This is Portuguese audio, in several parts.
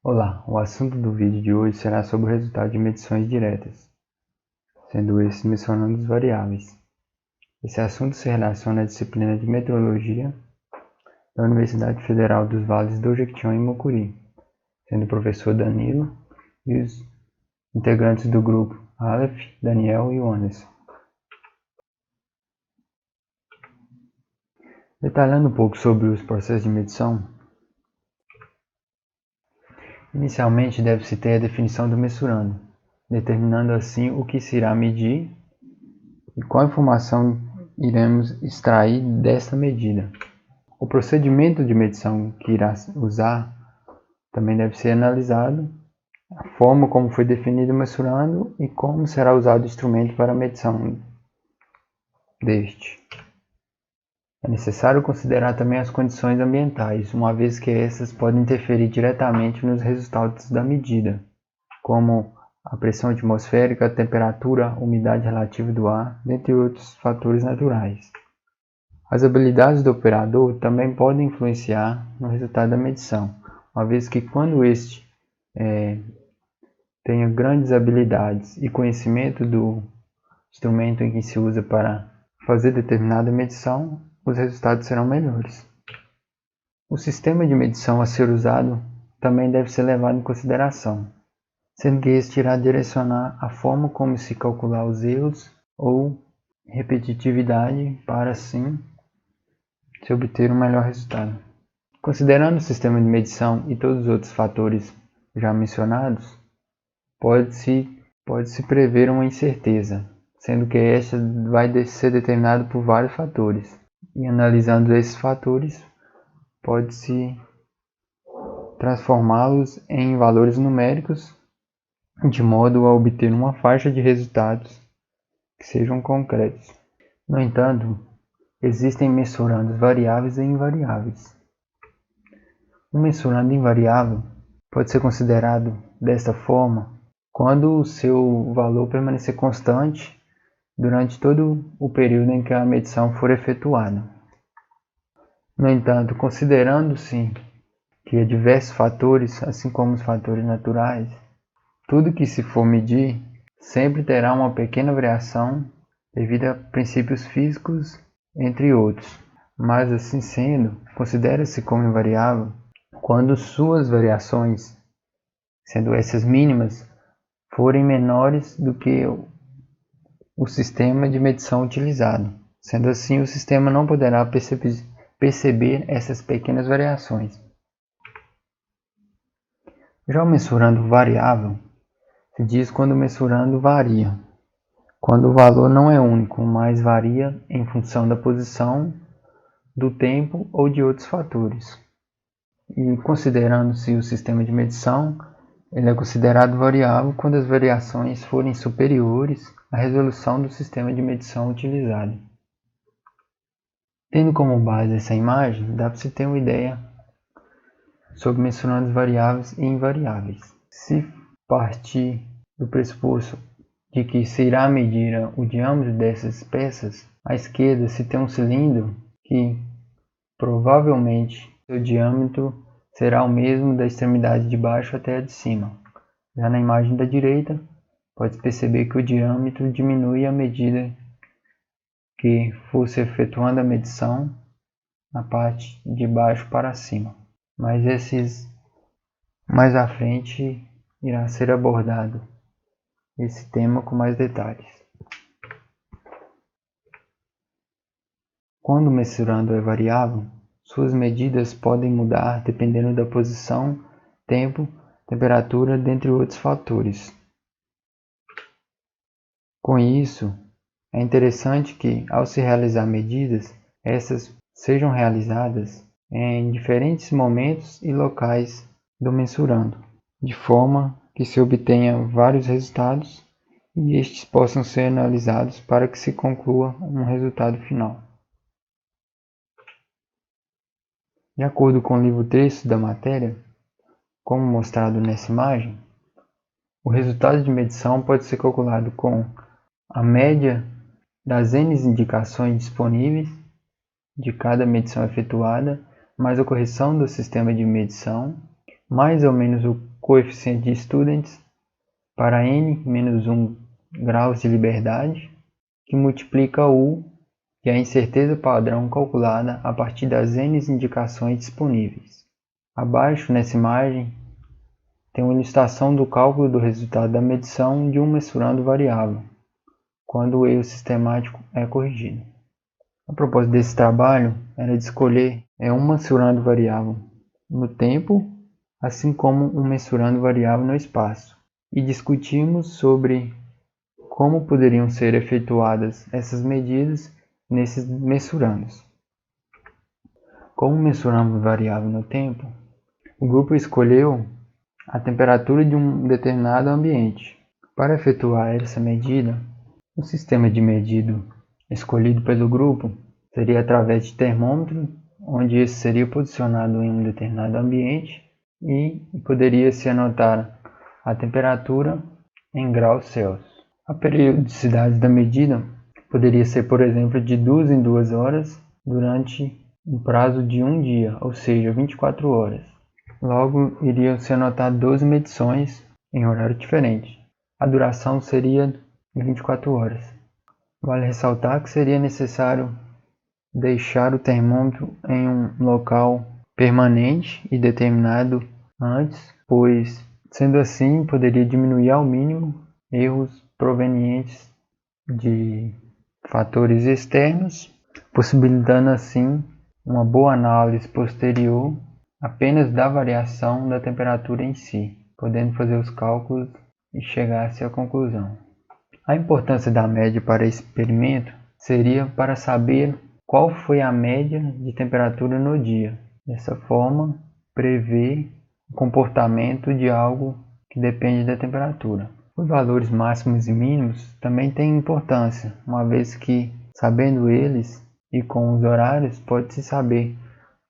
Olá, o assunto do vídeo de hoje será sobre o resultado de medições diretas, sendo esses mencionando as variáveis. Esse assunto se relaciona à disciplina de Meteorologia da Universidade Federal dos Vales do Jequitinhonha e Mucuri, sendo o professor Danilo e os integrantes do grupo Aleph, Daniel e Anderson. Detalhando um pouco sobre os processos de medição, inicialmente deve-se ter a definição do mensurando, determinando assim o que se irá medir e qual informação iremos extrair desta medida. O procedimento de medição que irá usar também deve ser analisado, a forma como foi definido o mensurando e como será usado o instrumento para a medição deste. É necessário considerar também as condições ambientais, uma vez que essas podem interferir diretamente nos resultados da medida, como a pressão atmosférica, a temperatura, a umidade relativa do ar, dentre outros fatores naturais. As habilidades do operador também podem influenciar no resultado da medição, uma vez que quando este tenha grandes habilidades e conhecimento do instrumento em que se usa para fazer determinada medição, os resultados serão melhores. O sistema de medição a ser usado também deve ser levado em consideração, sendo que este irá direcionar a forma como se calcular os erros ou repetitividade para assim se obter um melhor resultado. Considerando o sistema de medição e todos os outros fatores já mencionados, pode-se prever uma incerteza, sendo que esta vai ser determinada por vários fatores. E analisando esses fatores, pode-se transformá-los em valores numéricos, de modo a obter uma faixa de resultados que sejam concretos. No entanto, existem mensurandos variáveis e invariáveis. Um mensurando invariável pode ser considerado desta forma quando o seu valor permanecer constante durante todo o período em que a medição for efetuada. No entanto, considerando-se que há diversos fatores, assim como os fatores naturais, tudo que se for medir sempre terá uma pequena variação devido a princípios físicos, entre outros. Mas assim sendo, considera-se como invariável quando suas variações, sendo essas mínimas, forem menores do que o sistema de medição utilizado. Sendo assim, o sistema não poderá perceber essas pequenas variações. Já o mensurando variável se diz quando o mensurando varia, quando o valor não é único, mas varia em função da posição, do tempo ou de outros fatores. E considerando-se o sistema de medição, ele é considerado variável quando as variações forem superiores à resolução do sistema de medição utilizado. Tendo como base essa imagem, dá para se ter uma ideia sobre mensurandos variáveis e invariáveis. Se partir do pressuposto de que se irá medir o diâmetro dessas peças, à esquerda se tem um cilindro que provavelmente seu diâmetro será o mesmo da extremidade de baixo até a de cima. Já na imagem da direita, pode perceber que o diâmetro diminui à medida que for se efetuando a medição na parte de baixo para cima. Mas mais à frente irá ser abordado esse tema com mais detalhes. Quando o mensurando é variável, suas medidas podem mudar dependendo da posição, tempo, temperatura, dentre outros fatores. Com isso, é interessante que, ao se realizar medidas, essas sejam realizadas em diferentes momentos e locais do mensurando, de forma que se obtenha vários resultados e estes possam ser analisados para que se conclua um resultado final. De acordo com o livro-texto da matéria, como mostrado nessa imagem, o resultado de medição pode ser calculado com a média das N indicações disponíveis de cada medição efetuada, mais a correção do sistema de medição, mais ou menos o coeficiente de students para n menos 1 graus de liberdade, que multiplica U, que é a incerteza padrão calculada a partir das n indicações disponíveis. Abaixo, nessa imagem, tem uma ilustração do cálculo do resultado da medição de um mensurando variável, quando o erro sistemático é corrigido. A propósito desse trabalho era de escolher um mensurando variável no tempo, assim como um mensurando variável no espaço, e discutimos sobre como poderiam ser efetuadas essas medidas nesses mensurandos. Como mensuramos variável no tempo, o grupo escolheu a temperatura de um determinado ambiente. Para efetuar essa medida, o sistema de medida escolhido pelo grupo seria através de termômetro, onde esse seria posicionado em um determinado ambiente e poderia-se anotar a temperatura em graus Celsius. A periodicidade da medida poderia ser, por exemplo, de 2 em 2 horas durante um prazo de um dia, ou seja, 24 horas. Logo, iriam-se anotar 12 medições em horário diferente. A duração seria de 24 horas. Vale ressaltar que seria necessário deixar o termômetro em um local permanente e determinado antes, pois, sendo assim, poderia diminuir ao mínimo erros provenientes de fatores externos, possibilitando assim uma boa análise posterior apenas da variação da temperatura em si, podendo fazer os cálculos e chegar-se à conclusão. A importância da média para esse experimento seria para saber qual foi a média de temperatura no dia. Dessa forma, prever o comportamento de algo que depende da temperatura. Os valores máximos e mínimos também têm importância, uma vez que, sabendo eles e com os horários, pode-se saber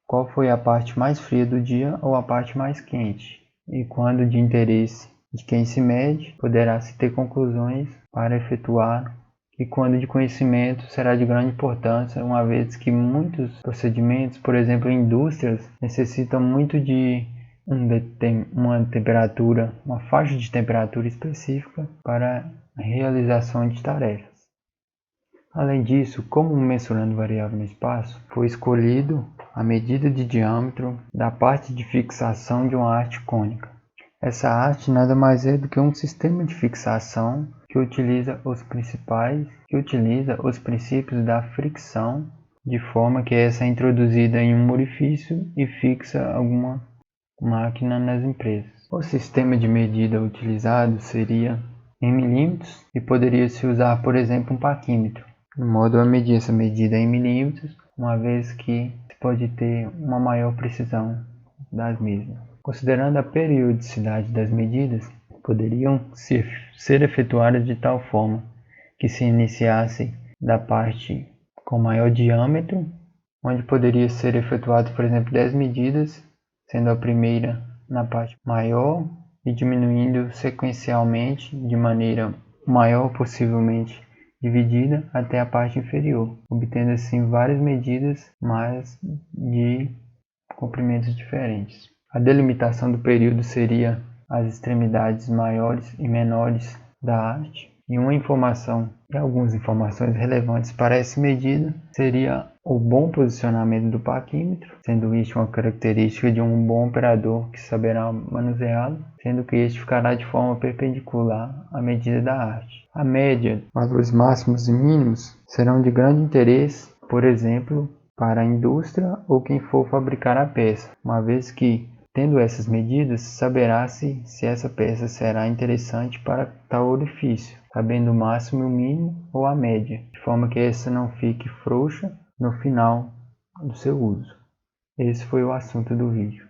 qual foi a parte mais fria do dia ou a parte mais quente, e quando de interesse de quem se mede, poderá-se ter conclusões para efetuar, e quando de conhecimento será de grande importância, uma vez que muitos procedimentos, por exemplo, em indústrias, necessitam muito de uma temperatura, uma faixa de temperatura específica para a realização de tarefas. Além disso, como mensurando variável no espaço, foi escolhido a medida de diâmetro da parte de fixação de uma haste cônica. Essa haste nada mais é do que um sistema de fixação que utiliza os princípios da fricção, de forma que essa é introduzida em um orifício e fixa alguma máquina nas empresas. O sistema de medida utilizado seria em milímetros e poderia se usar, por exemplo, um paquímetro, de modo a medir essa medida em milímetros, uma vez que se pode ter uma maior precisão das mesmas. Considerando a periodicidade das medidas, poderiam ser efetuadas de tal forma que se iniciasse da parte com maior diâmetro, onde poderia ser efetuado, por exemplo, 10 medidas, sendo a primeira na parte maior e diminuindo sequencialmente de maneira maior possivelmente dividida até a parte inferior, obtendo assim várias medidas, mas de comprimentos diferentes. A delimitação do período seria as extremidades maiores e menores da haste, e algumas informações relevantes para essa medida seria o bom posicionamento do paquímetro, sendo isso uma característica de um bom operador que saberá manuseá-lo, sendo que este ficará de forma perpendicular à medida da haste. A média, valores máximos e mínimos, serão de grande interesse, por exemplo, para a indústria ou quem for fabricar a peça, uma vez que, tendo essas medidas, saberá-se se essa peça será interessante para tal orifício, sabendo o máximo e o mínimo ou a média, de forma que essa não fique frouxa no final do seu uso. Esse foi o assunto do vídeo.